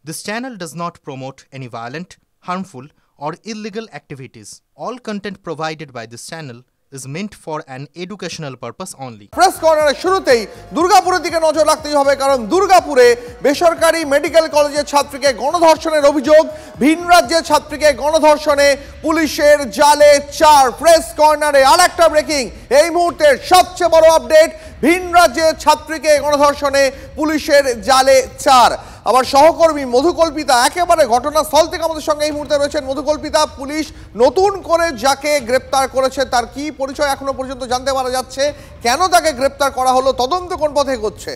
This channel does not promote any violent, harmful, or illegal activities. All content provided by this channel is meant for an educational purpose only. Press কর্নারের শুরুতেই দুর্গাপুরের দিকে নজর রাখতেই হবে, কারণ দুর্গাপুরে বেসরকারি মেডিকেল কলেজের ছাত্রীকে গণধর্ষণের অভিযোগ। ভিন রাজ্যের ছাত্রীকে গণধর্ষণে পুলিশের জালে 4। প্রেস কর্নারে আরেকটা ব্রেকিং, এই মুহূর্তের সবচেয়ে বড় আপডেট, ভিন রাজ্যের ছাত্রীকে গণধর্ষণে পুলিশের জালে 4। আবার সহকর্মী মধুকল্পিতা একেবারে ঘটনাস্থল থেকে আমাদের সঙ্গে এই মুহূর্তে রয়েছেন। মধুকল্পিতা, পুলিশ নতুন করে যাকে গ্রেপ্তার করেছে তার কি পরিচয় এখনো পর্যন্ত জানতে পারা যাচ্ছে? কেন তাকে গ্রেপ্তার করা হলো? তদন্ত কোন পথে এগোচ্ছে?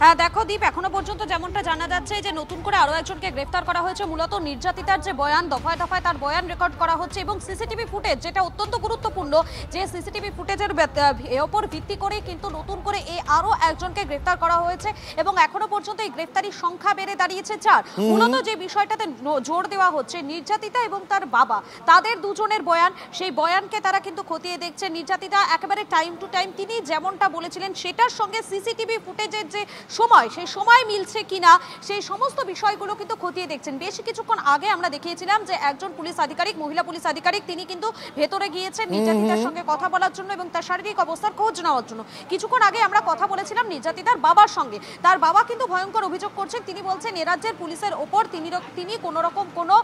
হ্যাঁ দেখো দীপ, এখনো পর্যন্ত যেমনটা জানা যাচ্ছে যে নতুন করে আরো একজনকে গ্রেফতার করা হয়েছে। মূলত নির্যাতিতার যে বয়ান, দফায় দফায় তার বয়ান রেকর্ড করা হচ্ছে এবং সিসিটিভি ফুটেজ, যেটা অত্যন্ত গুরুত্বপূর্ণ, যে সিসিটিভি ফুটেজের ওপর ভিত্তি করে কিন্তু নতুন করে এই আরো একজনকে গ্রেফতার করা হয়েছে এবং এখনো পর্যন্ত এই গ্রেফতারির সংখ্যা বেড়ে দাঁড়িয়েছে 4। মূলত যে বিষয়টাতে জোর দেওয়া হচ্ছে, নির্যাতিতা এবং তার বাবা, তাদের দুজনের বয়ান, সেই বয়ানকে তারা কিন্তু খতিয়ে দেখছে। নির্যাতিতা একেবারে টাইম টু টাইম তিনি যেমনটা বলেছিলেন সেটার সঙ্গে সিসিটিভি ফুটেজের যে সময়, সেই সময় মিলছে কিনা, সেই সমস্ত বিষয়গুলো কিন্তু খতিয়ে দেখছেন। বেশ কিছুক্ষণ আগে আমরা দেখিয়েছিলাম যে একজন পুলিশ আধিকারিক, মহিলা পুলিশ আধিকারিক, তিনি কিন্তু ভেতরে গিয়েছেন নির্যাতিতার সঙ্গে কথা বলার জন্য এবং তার শারীরিক অবস্থার খোঁজ নেওয়ার জন্য। কিছুক্ষণ আগে আমরা কথা বলেছিলাম নির্যাতিতার বাবার সঙ্গে। তার বাবা কিন্তু ভয়ঙ্কর অভিযোগ করছেন। তিনি বলছেন এ রাজ্যের পুলিশের ওপর তিনি কোনো রকম কোনো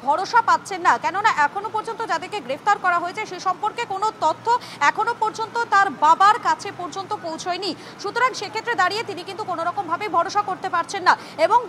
ভরসা পাচ্ছেন না, কেননা এখনো পর্যন্ত যাদেরকে গ্রেফতার করা হয়েছে সে সম্পর্কে কোনো তথ্য এখনো পর্যন্ত তার বাবার কাছে পর্যন্ত পৌঁছয়নি। সুতরাং সেক্ষেত্রে দাঁড়িয়ে তিনি কিন্তু কোনো রকম ভাবে ভরসা করতে পারছেন না এবং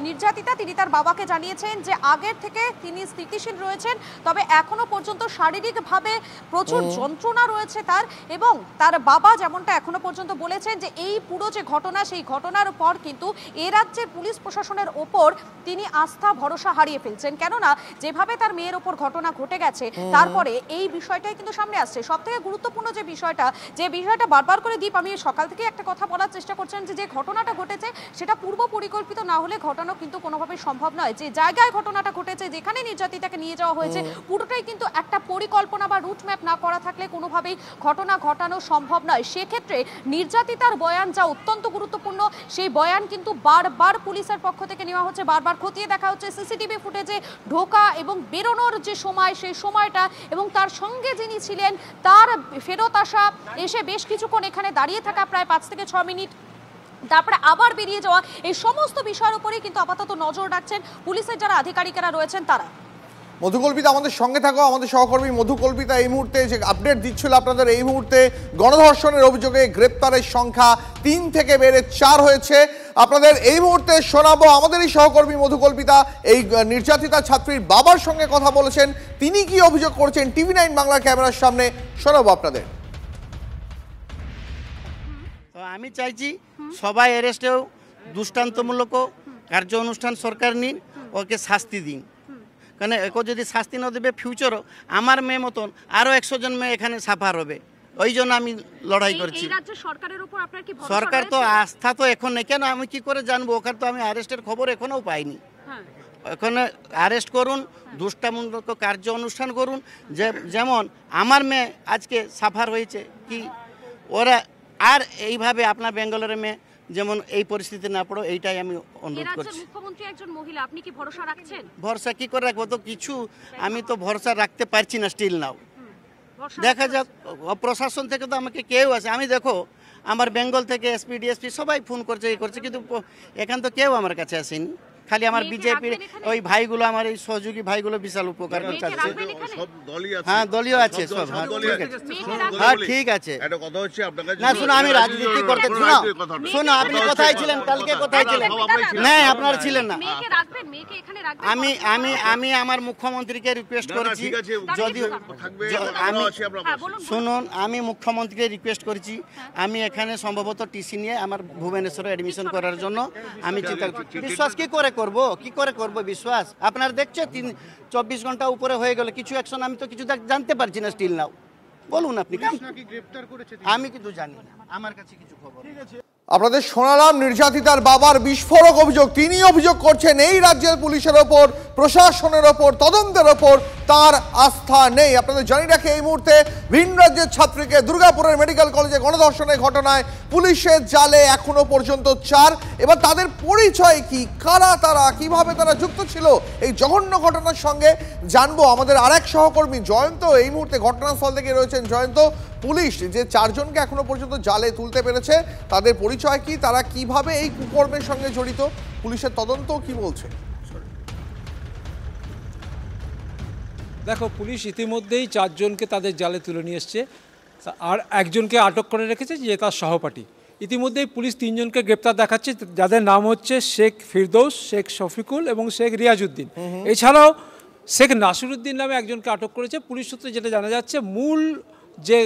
নির্যাতিতা তিনি তার বাবাকে জানিয়েছেন যে আগের থেকে তিনি স্থিতিশীল রয়েছেন, তবে এখনো পর্যন্ত শারীরিকভাবে প্রচুর যন্ত্রণা রয়েছে তার। এবং তার বাবা যেমনটা এখনো পর্যন্ত বলেছেন যে এই পুরো যে ঘটনা, সেই ঘটনার পর কিন্তু এ রাজ্যের পুলিশ প্রশাসনের ওপর তিনি আস্থা ভরসা হারিয়ে ফেলছেন, কেননা যেভাবে তার মেয়ের ওপর ঘটনা ঘটে গেছে তারপরে এই বিষয়টাই কিন্তু সামনে আসছে। সব থেকে গুরুত্বপূর্ণ যে বিষয়টা বারবার করে দীপ আমি সকাল থেকে একটা কথা বলার চেষ্টা করছেন, যে ঘটনাটা ঘটেছে সেটা পূর্ব পরিকল্পিত না হলে ঘটানো কিন্তু কোনোভাবেই সম্ভব নয়। যে জায়গায় ঘটনাটা ঘটেছে, যেখানে নির্যাতিতাকে নিয়ে যাওয়া হয়েছে, পুরোটাই কিন্তু একটা পরিকল্পনা বা রুট ম্যাপ না করা থাকলে কোনোভাবেই ঘটনা ঘটানো সম্ভব নয়। সেক্ষেত্রে নির্যাতিতার বয়ান যা অত্যন্ত গুরুত্বপূর্ণ, সেই বয়ান কিন্তু বারবার পুলিশের পক্ষ থেকে নেওয়া হচ্ছে, বারবার খতিয়ে দেখা হচ্ছে। সিসিটিভি ফুটেজে ঢোকা এবং বেরোনোর যে সময়, সেই সময়টা এবং তার সঙ্গে যিনি ছিলেন তার ফেরত আসা, এসে বেশ কিছুক্ষণ এখানে দাঁড়িয়ে থাকা প্রায় 5 থেকে 6 মিনিট, তারপরে আবার বেরিয়ে যাওয়া, এই সমস্ত বিষয়ের উপরেই কিন্তু আপাতত নজর রাখছেন পুলিশের যারা আধিকারিকেরা রয়েছেন তারা। মধুকল্পিতা আমাদের সঙ্গে থাকো, আমাদের সহকর্মী মধুকল্পিতা এই মুহূর্তে যে আপডেট দিচ্ছিল আপনাদের, এই মুহূর্তে গণধর্ষণের অভিযোগে গ্রেপ্তারের সংখ্যা 3 থেকে বেড়ে 4 হয়েছে। আপনাদের এই মুহূর্তে শোনাবো আমাদেরই সহকর্মী মধুকল্পিতা এই নির্যাতিতা ছাত্রীর বাবার সঙ্গে কথা বলেছেন, তিনি কি অভিযোগ করছেন TV9 বাংলার ক্যামেরার সামনে শোনাবো আপনাদের। আমি চাইছি সবাই অ্যারেস্টেও দৃষ্টান্তমূলক কার্য অনুষ্ঠান সরকার নিন, ওকে শাস্তি দিন, কারণ একে যদি শাস্তি না দেবে ফিউচারও আমার মেয়ে মতন আরও 100 জন মেয়ে এখানে সাফার হবে। ওই জন্য আমি লড়াই করছি। সরকার তো আস্থা তো এখন নেই, কেন আমি কি করে জানবো? ওখানে তো আমি অ্যারেস্টের খবর এখনও পাইনি। এখানে অ্যারেস্ট করুন, দৃষ্টান্তমূলক কার্য অনুষ্ঠান করুন, যেমন আমার মেয়ে আজকে সাফার হয়েছে, কি ওরা আর এইভাবে আপনার বেঙ্গলের মেয়ে যেমন এই পরিস্থিতি না পড়ো, এইটাই আমি অনুরোধ করছি। মুখ্যমন্ত্রী একজন মহিলা, আপনি কি ভরসা রাখছেন? ভরসা কি করে রাখবো? তো কিছু আমি তো ভরসা রাখতে পারছি না স্টিল নাও। দেখা যাক, প্রশাসন থেকে তো আমাকে কেউ আছে, আমি দেখো আমার বেঙ্গল থেকে এসপি ডিএসপি সবাই ফোন করছে, এই করছে, কিন্তু এখান তো কেউ আমার কাছে আসেনি। খালি আমার বিজেপির ওই ভাইগুলো, আমার এই সহযোগী ভাইগুলো বিশাল উপকার করছে। হ্যাঁ দলীয় আছে সব, হ্যাঁ ঠিক আছে। না শুনো, আমি রাজনীতি করতে, শোনো আপনি কোথায় ছিলেন কালকে, কোথায় ছিলেন? না আপনারা ছিলেন না। আমি আমার মুখ্যমন্ত্রীকে রিকোয়েস্ট করেছি, যদি আমি শুনুন, আমি মুখ্যমন্ত্রীকে রিকোয়েস্ট করেছি, আমি এখানে সম্ভবত টিসি নিয়ে আমার ভুবনেশ্বরে অ্যাডমিশন করার জন্য আমি চিন্তা, বিশ্বাস কি করে করব বিশ্বাস? আপনারা দেখছে 24 ঘন্টা উপরে হয়ে গেল, কিছু অ্যাকশন আমি তো কিছু জানতে পারছি না স্টিল নাও। বলুন আপনি, আমি কিন্তু জানি না, আমার কাছে কিছু খবর। আপনাদের শোনালাম নির্যাতিতার বাবার বিস্ফোরক অভিযোগ। তিনি অভিযোগ করছেন এই রাজ্যের পুলিশের ওপর প্রশাসনের ওপর, তদন্তের ওপর তার আস্থা নেই। আপনাদের জানিয়ে রাখি, এই মুহূর্তে ভিন রাজ্যের ছাত্রীকে দুর্গাপুরের মেডিকেল কলেজে গণধর্ষণের ঘটনায় পুলিশের জালে এখনো পর্যন্ত 4। এবার তাদের পরিচয় কি, কারা তারা, কিভাবে তারা যুক্ত ছিল এই জঘন্য ঘটনার সঙ্গে, জানবো। আমাদের আরেক সহকর্মী জয়ন্ত এই মুহূর্তে ঘটনাস্থল থেকে রয়েছেন। জয়ন্ত, পুলিশ যে 4 জনকে এখনো পর্যন্ত জালে তুলতে পেরেছে, তাদের পরিচয় কি, তারা কিভাবে এই কুকর্মের সঙ্গে জড়িত, পুলিশের তদন্ত কি বলছে? দেখো, পুলিশ ইতিমধ্যেই 4 জনকে তাদের জালে তুলে নিয়ে এসছে, আর একজনকে আটক করে রেখেছে যে তার সহপাঠী। ইতিমধ্যেই পুলিশ 3 জনকে গ্রেপ্তার দেখাচ্ছে, যাদের নাম হচ্ছে শেখ ফিরদৌস, শেখ শফিকুল এবং শেখ রিয়াজউদ্দিন। এছাড়াও শেখ নাসিরুদ্দিন নামে একজনকে আটক করেছে। পুলিশ সূত্রে যেটা জানা যাচ্ছে, মূল যে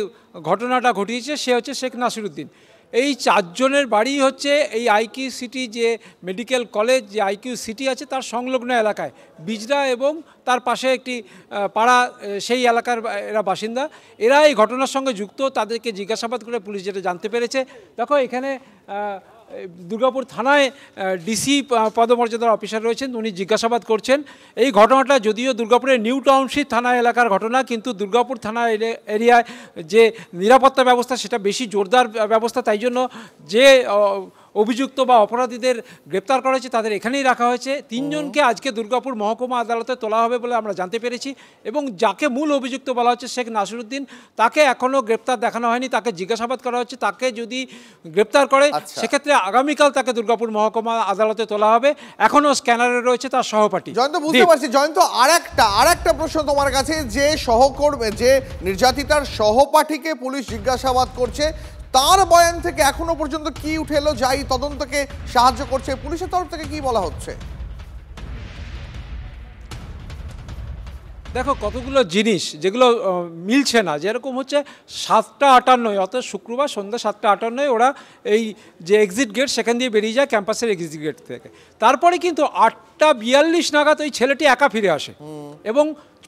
ঘটনাটা ঘটিয়েছে সে হচ্ছে শেখ নাসিরুদ্দিন। এই 4 জনের বাড়ি হচ্ছে এই আইকিউ সিটি, যে মেডিকেল কলেজ, যে আইকিউ সিটি আছে তার সংলগ্ন এলাকায় বিজরা, এবং তার পাশে একটি পাড়া, সেই এলাকার এরা বাসিন্দা। এরা এই ঘটনার সঙ্গে যুক্ত, তাদেরকে জিজ্ঞাসাবাদ করে পুলিশ যেটা জানতে পেরেছে। দেখো, এখানে দুর্গাপুর থানায় ডিসি পদমর্যাদার অফিসার রয়েছেন, উনি জিজ্ঞাসাবাদ করছেন। এই ঘটনাটা যদিও দুর্গাপুরের নিউ টাউনশিপ থানা এলাকার ঘটনা, কিন্তু দুর্গাপুর থানা এরিয়ায় যে নিরাপত্তা ব্যবস্থা সেটা বেশি জোরদার ব্যবস্থা, তাই জন্য যে অভিযুক্ত বা অপরাধীদের গ্রেপ্তার করা হয়েছে তাদের এখানেই রাখা হয়েছে। 3 জনকে আজকে দুর্গাপুর মহকুমা আদালতে তোলা হবে বলে আমরা জানতে পেরেছি, এবং যাকে মূল অভিযুক্ত বলা হচ্ছে শেখ নাসিরুদ্দিন, তাকে এখনও গ্রেপ্তার দেখানো হয়নি, তাকে জিজ্ঞাসাবাদ করা হচ্ছে। তাকে যদি গ্রেপ্তার করে সেক্ষেত্রে আগামীকাল তাকে দুর্গাপুর মহকুমা আদালতে তোলা হবে। এখনও স্ক্যানারে রয়েছে তার সহপাঠী। জয়ন্ত, বুঝতে পারছি। জয়ন্ত, আরেকটা প্রশ্ন তোমার কাছে, যে সহকর্মী, যে নির্যাতিতার সহপাঠীকে পুলিশ জিজ্ঞাসাবাদ করছে, তার বয়ান থেকে এখনো পর্যন্ত কি উঠে এলো, যাই তদন্তকে সাহায্য করছে, পুলিশের তরফ থেকে কি বলা হচ্ছে? দেখো, কতগুলো জিনিস যেগুলো মিলছে না, যেরকম হচ্ছে 7:58, অর্থাৎ শুক্রবার সন্ধ্যা 7:58 ওরা এই যে এক্সিট গেট সেখান দিয়ে বেরিয়ে যায়, ক্যাম্পাসের এক্সিট গেট থেকে। তারপরে কিন্তু 8:42 নাগাদ ওই ছেলেটি একা ফিরে আসে, এবং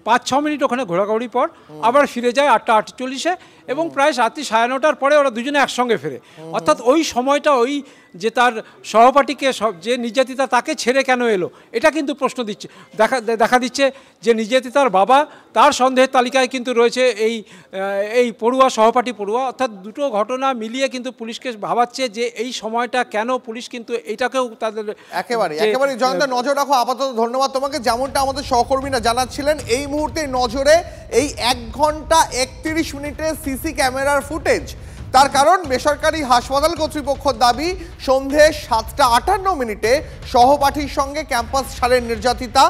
5-6 মিনিট ওখানে ঘোরাঘুরি পর আবার ফিরে যায় 8:48, এবং প্রায় রাত্রি 9:30 পরে ওরা দুজনে একসঙ্গে ফেরে। অর্থাৎ ওই সময়টা ওই যে তার সহপাঠীকে, যে নির্যাতিতা, তাকে ছেড়ে কেন এলো, এটা কিন্তু প্রশ্ন দিচ্ছে, দেখা দিচ্ছে যে নির্যাতিতার বাবা তার সন্দেহের তালিকায় কিন্তু রয়েছে এই পড়ুয়া, সহপাঠী পড়ুয়া। অর্থাৎ দুটো ঘটনা মিলিয়ে কিন্তু পুলিশকে ভাবাচ্ছে যে এই সময়টা কেন, পুলিশ কিন্তু এটাকেও তাদের একেবারে জয়ন্ত নজর রাখো। আপাতত ধন্যবাদ তোমাকে। যেমনটা আমাদের সহকর্মীরা জানাচ্ছিলেন, এই মুহূর্তে নজরে এই 1 ঘন্টা 31 মিনিটের সিসি ক্যামেরার ফুটেজ। তার কারণ, বেসরকারি হাসপাতাল কর্তৃপক্ষের দাবি, সন্ধে 7:58 সহপাঠীর সঙ্গে ক্যাম্পাস ছাড়েন নির্যাতিতা,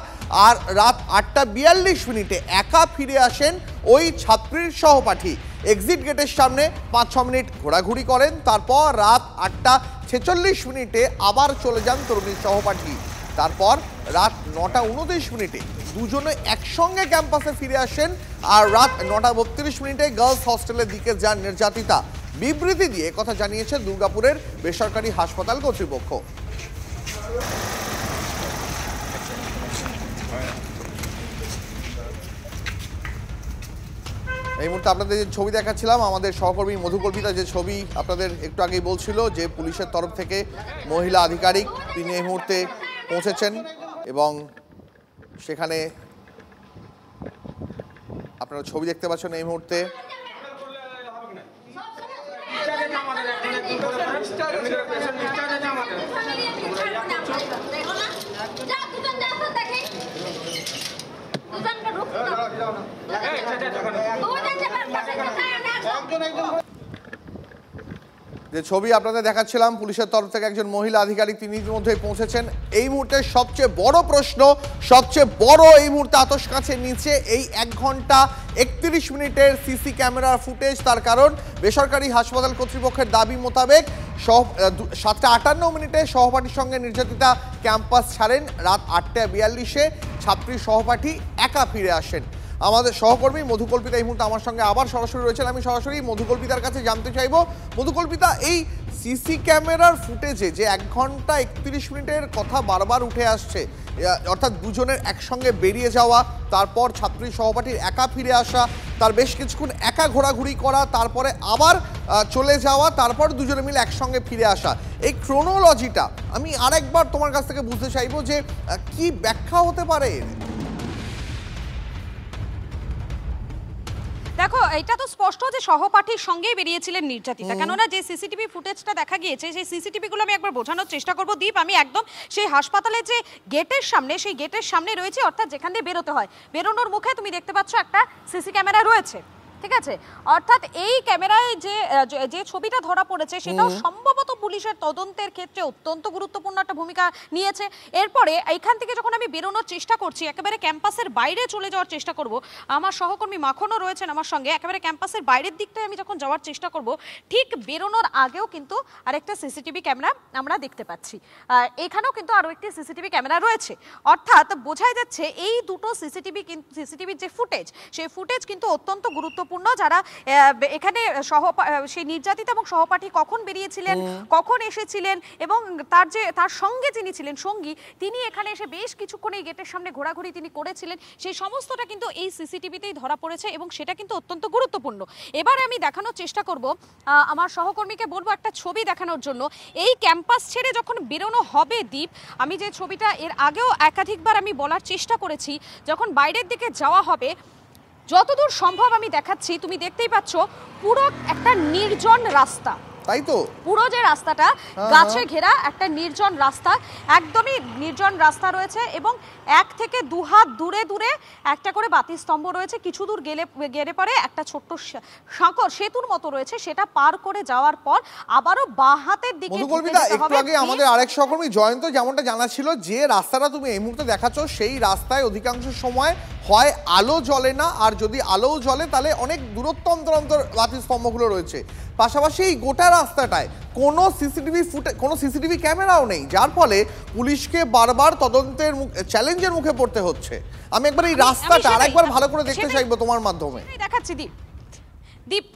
আর রাত 8:42 একা ফিরে আসেন ওই ছাত্রীর সহপাঠী। এক্সিট গেটের সামনে 5-6 মিনিট ঘোরাঘুরি করেন, তারপর রাত 8:46 আবার চলে যান তরুণীর সহপাঠী। তারপর রাত 9:29 দুজনে একসঙ্গে ক্যাম্পাসে ফিরে আসেন, আর রাত 9:32 গার্লস হস্টেলের দিকে যান নির্যাতিতা। বিবৃতি দিয়ে কথা জানিয়েছে দুর্গাপুরের বেসরকারি হাসপাতাল কর্তৃপক্ষ। এই মুহূর্তে আপনাদের যে ছবি দেখাচ্ছিলাম, আমাদের সহকর্মী মধুকল্পিতা যে ছবি আপনাদের একটু আগেই বলছিল, যে পুলিশের তরফ থেকে মহিলা আধিকারিক তিনি এই মুহূর্তে পৌঁছেছেন, এবং সেখানে আপনারা ছবি দেখতে পাচ্ছেন এই মুহূর্তে। যে ছবি আপনাদের দেখাচ্ছিলাম, পুলিশের তরফ থেকে একজন মহিলা আধিকারিক তিনি ইতিমধ্যেই পৌঁছেছেন। এই মুহূর্তে সবচেয়ে বড় প্রশ্ন, সবচেয়ে বড় এই মুহূর্তে আতশ কাছে নিচে এই 1 ঘন্টা 31 মিনিটের সিসি ক্যামেরার ফুটেজ। তার কারণ, বেসরকারি হাসপাতাল কর্তৃপক্ষের দাবি মোতাবেক 7:58 সহপাঠীর সঙ্গে নির্যাতিতা ক্যাম্পাস ছাড়েন, রাত 8:42 ছাত্রী সহপাঠী একা ফিরে আসেন। আমাদের সহকর্মী মধুকল্পিতা এই মুহূর্তে আমার সঙ্গে আবার সরাসরি রয়েছেন। আমি সরাসরি মধুকল্পিতার কাছে জানতে চাইব, মধুকল্পিতা, এই সিসি ক্যামেরার ফুটেজে যে 1 ঘন্টা 31 মিনিটের কথা বারবার উঠে আসছে, অর্থাৎ দুজনের একসঙ্গে বেরিয়ে যাওয়া, তারপর ছাত্রী সহপাঠীর একা ফিরে আসা, তার বেশ কিছুক্ষণ একা ঘোরাঘুরি করা, তারপরে আবার চলে যাওয়া, তারপর দুজনে মিলে একসঙ্গে ফিরে আসা, এই ক্রোনোলজিটা আমি আরেকবার তোমার কাছ থেকে বুঝতে চাইবো যে কি ব্যাখ্যা হতে পারে। দেখো, এটা তো স্পষ্ট যে সহপাঠীর সঙ্গেই বেরিয়েছিলেন নির্যাতিতা, কেননা যে সিসিটিভি ফুটেজটা দেখা গিয়েছে সেই সিসিটিভি গুলো আমি একবার বোঝানোর চেষ্টা করবো দীপ। আমি একদম সেই হাসপাতালের যে গেটের সামনে, সেই গেটের সামনে রয়েছে, অর্থাৎ যেখান দিয়ে বেরোতে হয়, বেরোনোর মুখে তুমি দেখতে পাচ্ছ একটা সিসি ক্যামেরা রয়েছে, ঠিক আছে? অর্থাৎ এই ক্যামেরায় যে ছবিটা ধরা পড়েছে সেটাও সম্ভবত পুলিশের তদন্তের ক্ষেত্রে অত্যন্ত গুরুত্বপূর্ণ একটা ভূমিকা নিয়েছে। এরপরে এইখান থেকে যখন আমি বেরোনোর চেষ্টা করছি, একেবারে ক্যাম্পাসের বাইরে চলে যাওয়ার চেষ্টা করব, আমার সহকর্মী মাখনও রয়েছেন আমার সঙ্গে, একেবারে ক্যাম্পাসের বাইরের দিকটায় আমি যখন যাওয়ার চেষ্টা করব, ঠিক বেরোনোর আগেও কিন্তু আরেকটা সিসিটিভি ক্যামেরা আমরা দেখতে পাচ্ছি। এখানেও কিন্তু আরও একটি সিসিটিভি ক্যামেরা রয়েছে, অর্থাৎ বোঝাই যাচ্ছে এই দুটো সিসিটিভির যে ফুটেজ, সেই ফুটেজ কিন্তু অত্যন্ত গুরুত্বপূর্ণ। যারা এখানে সেই নির্যাতিতা এবং সহপাঠী কখন বেরিয়েছিলেন, কখন এসেছিলেন, এবং তার সঙ্গে যিনি ছিলেন সঙ্গী, তিনি এখানে এসে বেশ কিছুক্ষণ এই গেটের সামনে ঘোরাঘুরি তিনি করেছিলেন, সেই সমস্তটা কিন্তু এই সিসিটিভিতেই ধরা পড়েছে এবং সেটা কিন্তু অত্যন্ত গুরুত্বপূর্ণ। এবারে আমি দেখানোর চেষ্টা করব, আমার সহকর্মীকে বলবো একটা ছবি দেখানোর জন্য। এই ক্যাম্পাস ছেড়ে যখন বেরোনো হবে দীপ, আমি যে ছবিটা এর আগেও একাধিকবার আমি বলার চেষ্টা করেছি, যখন বাইরের দিকে যাওয়া হবে যতদূর সম্ভব আমি দেখাচ্ছি, তুমি দেখতেই পাচ্ছ পুরো একটা নির্জন রাস্তা, তাই তো? পুরো যে রাস্তাটা গাছে ঘেরা একটা নির্জন রাস্তা, একদমই নির্জন রাস্তা রয়েছে এবং 1 থেকে 2 হাত দূরে দূরে একটা করে বাতি স্তম্ভ রয়েছে। কিছু দূর গেলে পরে একটা ছোট্ট সাঁকর সেতুর মতো রয়েছে, সেটা পার করে যাওয়ার পর আবারও বাঁ হাতের দিকে একটু আগে আমাদের আরেক সহকর্মী জয়ন্ত যেমনটা জানাচ্ছিল, যে রাস্তাটা তুমি এই মুহূর্তে দেখাচ্ছ সেই রাস্তায় অধিকাংশ সময় হয় আলো জ্বলে না, আর যদি আলোও জ্বলে তাহলে অনেক দূরত্ব অন্তর অন্তর বাতি স্তম্ভগুলো রয়েছে। পাশাপাশি এই গোটা রাস্তাটায় কোনো সিসিটিভি ক্যামেরাও নেই, যার ফলে পুলিশকে বারবার তদন্তের চ্যালেঞ্জের মুখে পড়তে হচ্ছে। আমি একবার এই রাস্তাটা আরেকবার ভালো করে দেখতে চাইবো তোমার মাধ্যমে। দেখাচ্ছি দীপ,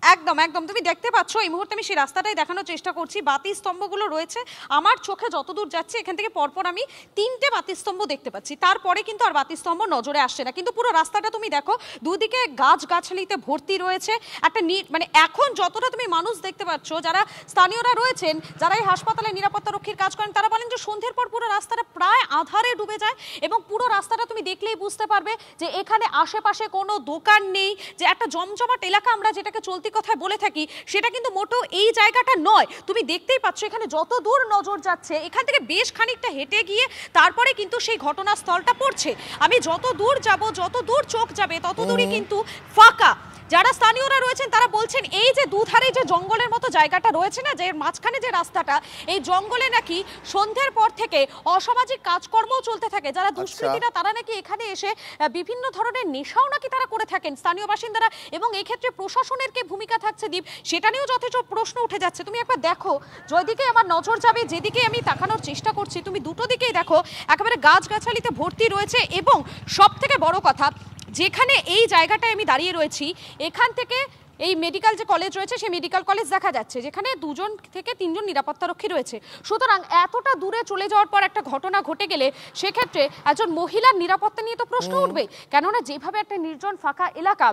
একদম একদম তুমি দেখতে পাচ্ছ এই মুহূর্তে আমি সেই রাস্তাটাই দেখানোর চেষ্টা করছি। বাতি স্তম্ভগুলো রয়েছে, আমার চোখে যতদূর যাচ্ছে এখান থেকে পরপর আমি 3টে বাতি স্তম্ভ দেখতে পাচ্ছি, তারপরে কিন্তু আর বাতি স্তম্ভ নজরে আসছে না। কিন্তু পুরো রাস্তাটা তুমি দেখো, দুদিকে গাছগাছালিতে ভর্তি রয়েছে, একটা মানে এখন যতটা তুমি মানুষ দেখতে পাচ্ছ, যারা স্থানীয়রা রয়েছেন, যারা এই হাসপাতালে নিরাপত্তা রক্ষীর কাজ করেন, তারা বলেন যে সন্ধ্যের পর পুরো রাস্তাটা প্রায় আধারে ডুবে যায় এবং পুরো রাস্তাটা তুমি দেখলেই বুঝতে পারবে যে এখানে আশেপাশে কোনো দোকান নেই, যে একটা জমজমাট এলাকা আমরা যেটাকে চলতি কথায় বলে থাকি, সেটা কিন্তু মোটেও এই জায়গাটা নয়। তুমি দেখতেই পাচ্ছ এখানে যত দূর নজর যাচ্ছে, এখান থেকে বেশ খানিকটা হেঁটে গিয়ে তারপরে কিন্তু সেই ঘটনাস্থলটা পড়ছে। আমি যত দূর যাব, যত দূর চোখ যাবে, তত দূরই কিন্তু ফাঁকা। যারা স্থানীয়রা রয়েছেন তারা বলছেন এই যে দুধারে যে জঙ্গলের মতো জায়গাটা রয়েছে না, যে মাঝখানে যে রাস্তাটা, এই জঙ্গলে নাকি সন্ধ্যের পর থেকে অসামাজিক কাজকর্মও চলতে থাকে। যারা দুষ্কৃতীরা তারা নাকি এখানে এসে বিভিন্ন ধরনের নেশাও নাকি তারা করে থাকেন স্থানীয় বাসিন্দারা, এবং এই ক্ষেত্রে প্রশাসনের কি ভূমিকা থাকছে দীপ, সেটা নিয়েও যথেষ্ট প্রশ্ন উঠে যাচ্ছে। তুমি একবার দেখো, যেদিকে আমার নজর যাবে, যেদিকে আমি তাকানোর চেষ্টা করছি, তুমি দুটো দিকেই দেখো একেবারে গাছগাছালিতে ভর্তি রয়েছে। এবং সব থেকে বড় কথা, যেখানে এই জায়গাটায় আমি দাঁড়িয়ে রয়েছি, এখান থেকে এই মেডিকেল যে কলেজ রয়েছে সেই মেডিকেল কলেজ দেখা যাচ্ছে, যেখানে 2 থেকে 3 নিরাপত্তারক্ষী রয়েছে। সুতরাং এতটা দূরে চলে যাওয়ার পর একটা ঘটনা ঘটে গেলে সেক্ষেত্রে একজন মহিলার নিরাপত্তা নিয়ে তো প্রশ্ন উঠবে, কেননা যেভাবে একটা নির্জন ফাঁকা এলাকা,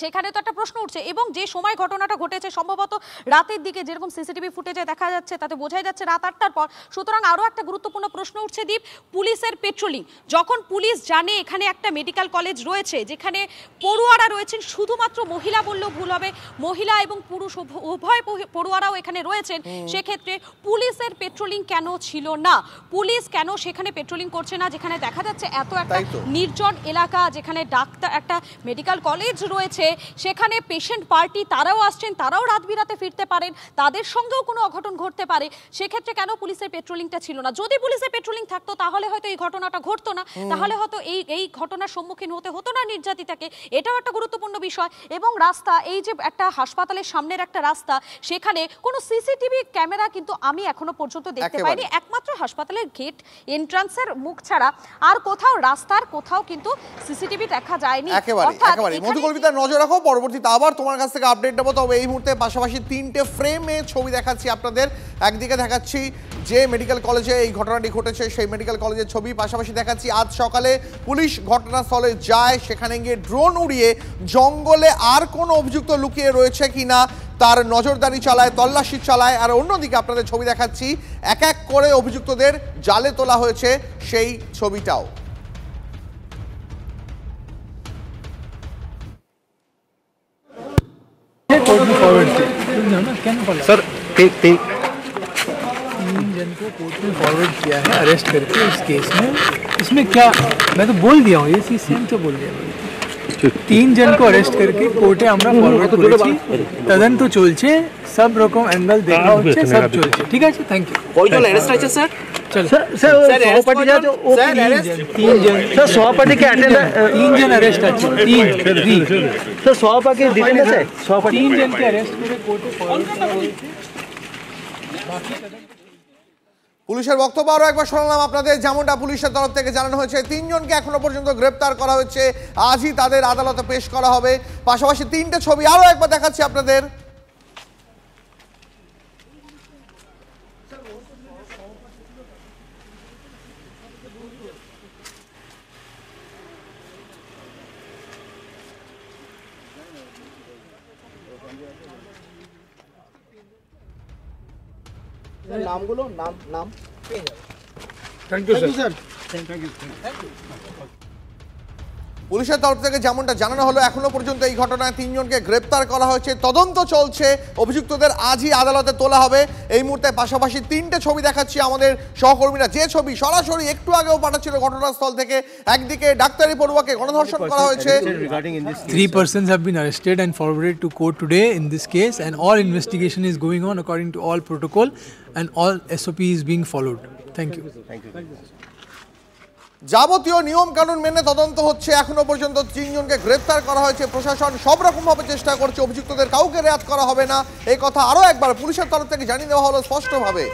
সেখানে তো একটা প্রশ্ন উঠছে। এবং যে সময় ঘটনাটা ঘটেছে সম্ভবত রাতের দিকে, যেরকম সিসিটিভি ফুটেজে দেখা যাচ্ছে তাতে বোঝাই যাচ্ছে রাত 8টার পর। সুতরাং আরও একটা গুরুত্বপূর্ণ প্রশ্ন উঠছে দীপ, পুলিশের পেট্রোলিং। যখন পুলিশ জানে এখানে একটা মেডিকেল কলেজ রয়েছে, যেখানে পড়ুয়ারা রয়েছেন, শুধুমাত্র মহিলা বললেও ভুল হবে, মহিলা এবং পুরুষ উভয় পড়ুয়ারাও এখানে রয়েছেন, সেক্ষেত্রে পুলিশের পেট্রোলিং কেন ছিল না? পুলিশ কেন সেখানে পেট্রোলিং করছে না, যেখানে দেখা যাচ্ছে এত একটা নির্জন এলাকা, যেখানে ডাক্তার, একটা মেডিকেল কলেজ রয়েছে, সেখানে পেশেন্ট পার্টি তারাও আসছেন, তারাও রাত বিরাতে ফিরতে পারেন, তাদের সঙ্গেও কোনো অঘটন ঘটতে পারে, সেক্ষেত্রে কেন পুলিশের পেট্রোলিংটা ছিল না? যদি পুলিশের পেট্রোলিং থাকতো তাহলে হয়তো এই ঘটনাটা ঘটতো না, তাহলে হয়তো এই ঘটনার সম্মুখীন হতে হতো না নির্যাতিতাকে। এটাও একটা গুরুত্বপূর্ণ বিষয়। এবং রাস্তা, এই যে একটা হাসপাতালের সামনের একটা রাস্তা, সেখানে কোনো সিসিটিভি ক্যামেরা কিন্তু আমি এখনো পর্যন্ত দেখতে পাইনি, একমাত্র হাসপাতালের গেট এন্ট্রান্সের মুখ ছাড়া আর কোথাও রাস্তার কোথাও কিন্তু সিসিটিভি দেখা যায়নি। একেবারে মধুকল্পিতা, নজর রাখো, পরবর্তীতে আবার তোমার কাছ থেকে আপডেট দেবো। তবে এই মুহূর্তে পাশাপাশি 3টে ফ্রেমে ছবি দেখাচ্ছি আপনাদের। একদিকে দেখাচ্ছি যে মেডিকেল কলেজে এই ঘটনাটি ঘটেছে সেই মেডিকেল কলেজের ছবি। পাশাপাশি দেখাচ্ছি আজ সকালে পুলিশ ঘটনাস্থলে যায়, সেখানে গিয়ে ড্রোন উড়িয়ে জঙ্গলে আর কোনো অভিযুক্ত লুকিয়ে রয়েছে কিনা তার নজরদারি চালায়, তল্লাশি চালায়। আর অন্যদিকে আপনাদের ছবি দেখাচ্ছি, এক এক করে অভিযুক্তদের জালে তোলা হয়েছে সেই ছবিটাও। सर तीन जन को कोर्ट में फॉरवर्ड किया है अरेस्ट करके इस केस में। इसमें क्या, मैं तो बोल दिया हूँ, ये सीसीएम तो बोल दिया। 3 জন को अरेस्ट करके कोर्टे আমরা ফরওয়ার্ড করেছি, তদন্ত চলছে, সব রকম অ্যাঙ্গেল দেখা হচ্ছে, সব চলছে। ঠিক আছে, থ্যাংক ইউ। কয়জন অ্যারেস্ট হয়েছে স্যার? চল স্যার সভাপতি যা তো 3 জন স্যার সভাপতি কে অ্যাটেন্ড 3 জন অ্যারেস্ট আছে, 3 স্যার সভাপতি ডিটেইন আছে, সভাপতি 3 জনকে অ্যারেস্ট করে কোর্টে ফরওয়ার্ড করা হয়েছে। পুলিশের বক্তব্য আরো একবার শোনালাম আপনাদের। যেমনটা পুলিশের তরফ থেকে জানানো হয়েছে, 3 জনকে এখনো পর্যন্ত গ্রেপ্তার করা হয়েছে, আজই তাদের আদালতে পেশ করা হবে। পাশাপাশি 3টে ছবি আরো একবার দেখাচ্ছি আপনাদের। নামগুলো নাম থ্যাংক ইউ স্যার। পুলিশের তরফ থেকে যেমনটা জানানো হলো, এখনো পর্যন্ত এই ঘটনায় 3 জনকে গ্রেপ্তার করা হয়েছে, তদন্ত চলছে, অভিযুক্তদের আজই আদালতে তোলা হবে এই মুহূর্তে। পাশাপাশি 3টে ছবি দেখাচ্ছি আমাদের সহকর্মীরা, যে ছবি সরাসরি একটু আগেও পাঠাচ্ছিল ঘটনাস্থল থেকে। একদিকে ডাক্তারি পড়ুয়াকে গণধর্ষণ করা হয়েছে। 3 persons have been arrested and forwarded to court today in this case, and all investigation is going on according to all protocol and all SOP is being followed. Thank you. যাবতীয় নিয়ম কানুন মেনে তদন্ত হচ্ছে। এখনো পর্যন্ত 3 জনকে গ্রেপ্তার করা হয়েছে। প্রশাসন সব রকম ভাবে চেষ্টা করছে, অভিযুক্তদের কাউকে রেয়াত করা হবে না, এই কথা আরো একবার পুলিশের তরফ থেকে জানিয়ে দেওয়া হলো স্পষ্টভাবে।